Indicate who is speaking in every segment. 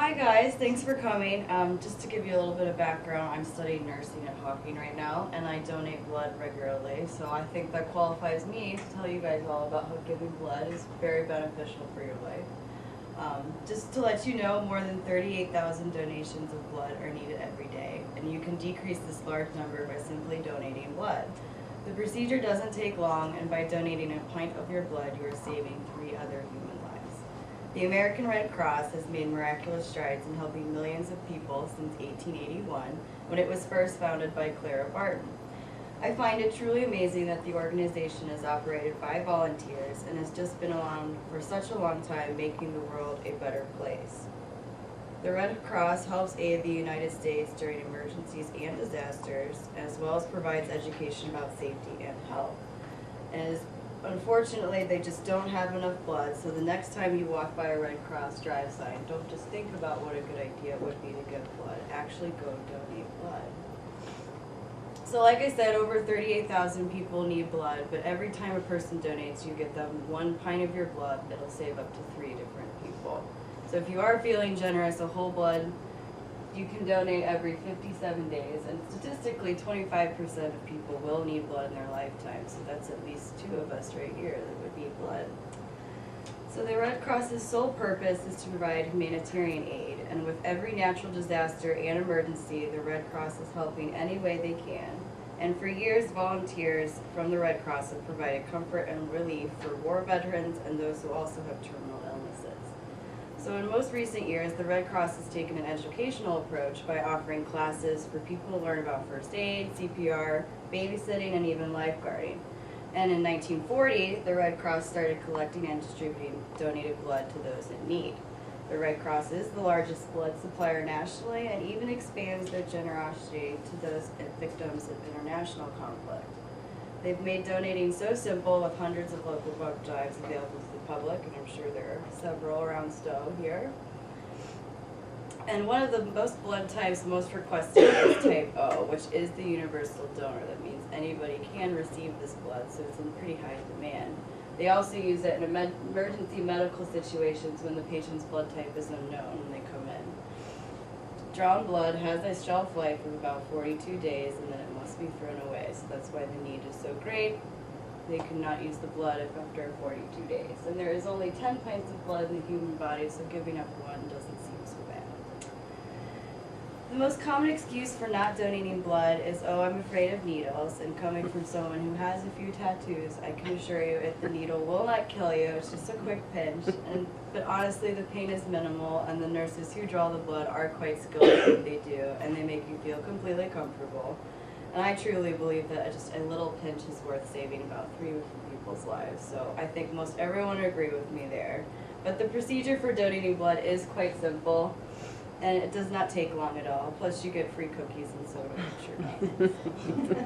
Speaker 1: Hi guys, thanks for coming. Just to give you a little bit of background, I'm studying nursing at Hawking right now, and I donate blood regularly. So I think that qualifies me to tell you guys all about how giving blood is very beneficial for your life. Just to let you know, more than 38,000 donations of blood are needed every day, and you can decrease this large number by simply donating blood. The procedure doesn't take long, and by donating a pint of your blood, you are saving 3 other human lives. The American Red Cross has made miraculous strides in helping millions of people since 1881, when it was first founded by Clara Barton. I find it truly amazing that the organization is operated by volunteers and has just been around for such a long time, making the world a better place. The Red Cross helps aid the United States during emergencies and disasters, as well as provides education about safety and health. And unfortunately, they just don't have enough blood, so the next time you walk by a Red Cross drive sign, don't just think about what a good idea it would be to give blood. Actually go donate blood. So like I said, over 38,000 people need blood, but every time a person donates, you get them 1 pint of your blood. It'll save up to 3 different people. So if you are feeling generous, a whole blood, you can donate every 57 days, and statistically 25% of people will need blood in their lifetime, so that's at least 2 of us right here that would need blood. So the Red Cross's sole purpose is to provide humanitarian aid, and with every natural disaster and emergency, the Red Cross is helping any way they can. And for years, volunteers from the Red Cross have provided comfort and relief for war veterans and those who also have terminal illnesses. So in most recent years, the Red Cross has taken an educational approach by offering classes for people to learn about first aid, CPR, babysitting, and even lifeguarding. And in 1940, the Red Cross started collecting and distributing donated blood to those in need. The Red Cross is the largest blood supplier nationally and even expands their generosity to those victims of international conflict. They've made donating so simple with hundreds of local blood drives available to the public, and I'm sure there are several around Stowe here. And one of the most blood types most requested is type O, which is the universal donor. That means anybody can receive this blood, so it's in pretty high demand. They also use it in emergency medical situations when the patient's blood type is unknown when they come in. Drawn blood has a shelf life of about 42 days, and then it must be thrown away, so that's why the need is so great. They cannot use the blood after 42 days. And there is only 10 pints of blood in the human body, so giving up 1 doesn't seem so bad. The most common excuse for not donating blood is, oh, I'm afraid of needles, and coming from someone who has a few tattoos, I can assure you the needle will not kill you, it's just a quick pinch. But honestly, the pain is minimal, and the nurses who draw the blood are quite skilled at what they do, and they make you feel completely comfortable. And I truly believe that just a little pinch is worth saving about 3 people's lives, so I think most everyone would agree with me there. But the procedure for donating blood is quite simple, and it does not take long at all. Plus, you get free cookies and soda, I'm sure.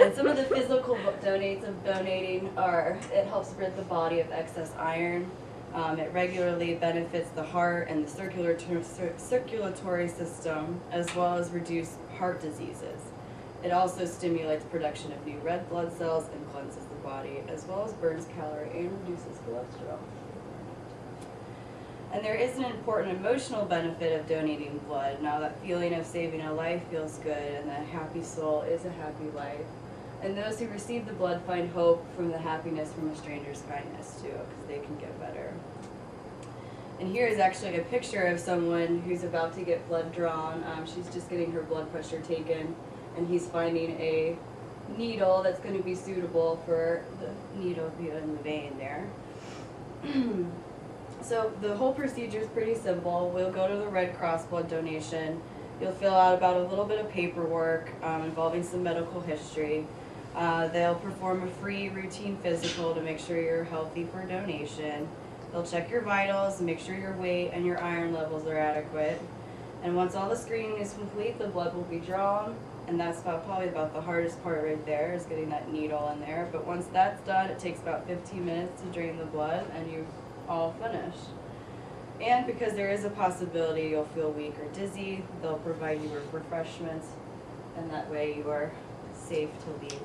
Speaker 1: And some of the physical donates of donating are, it helps rid the body of excess iron. It regularly benefits the heart and the circulatory system, as well as reduce heart diseases. It also stimulates production of new red blood cells and cleanses the body, as well as burns calories and reduces cholesterol. And there is an important emotional benefit of donating blood. Now that feeling of saving a life feels good, and that happy soul is a happy life. And those who receive the blood find hope from the happiness from a stranger's kindness too, because they can get better. And here is actually a picture of someone who's about to get blood drawn. She's just getting her blood pressure taken, and he's finding a needle that's going to be suitable for the needle in the vein there. So the whole procedure is pretty simple. We'll go to the Red Cross blood donation. You'll fill out about a little bit of paperwork involving some medical history. They'll perform a free routine physical to make sure you're healthy for donation. They'll check your vitals and make sure your weight and your iron levels are adequate. And once all the screening is complete, the blood will be drawn, and that's probably about the hardest part right there, is getting that needle in there. But once that's done, it takes about 15 minutes to drain the blood, and you've all finished. And because there is a possibility you'll feel weak or dizzy, they'll provide you with refreshments, and that way you are safe to leave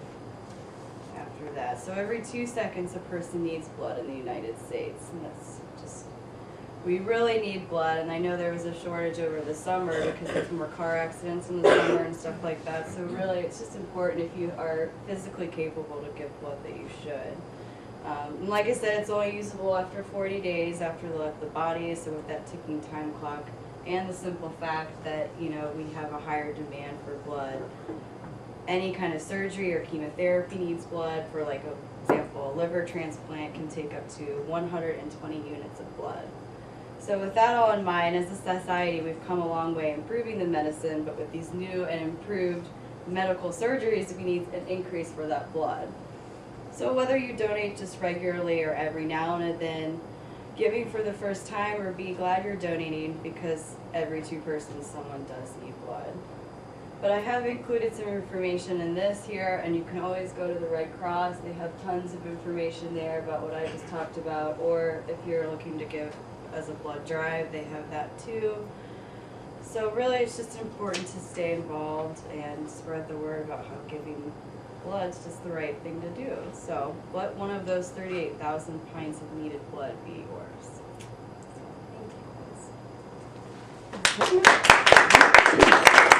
Speaker 1: after that. So every 2 seconds a person needs blood in the United States, and that's just we really need blood, and I know there was a shortage over the summer because there's more car accidents in the summer and stuff like that. So really, it's just important if you are physically capable to give blood that you should. And like I said, it's only usable after 40 days after the body, so with that ticking time clock, and the simple fact that, you know, we have a higher demand for blood. Any kind of surgery or chemotherapy needs blood. For, like, example, a liver transplant can take up to 120 units of blood. So with that all in mind, as a society, we've come a long way improving the medicine, but with these new and improved medical surgeries, we need an increase for that blood. So whether you donate just regularly or every now and then, giving for the first time, or be glad you're donating, because every 2 persons, someone does need blood. But I have included some information in this here, and you can always go to the Red Cross. They have tons of information there about what I just talked about, or if you're looking to give as a blood drive, they have that too. So really, it's just important to stay involved and spread the word about how giving blood's just the right thing to do. So let one of those 38,000 pints of needed blood be yours. So, thank you guys.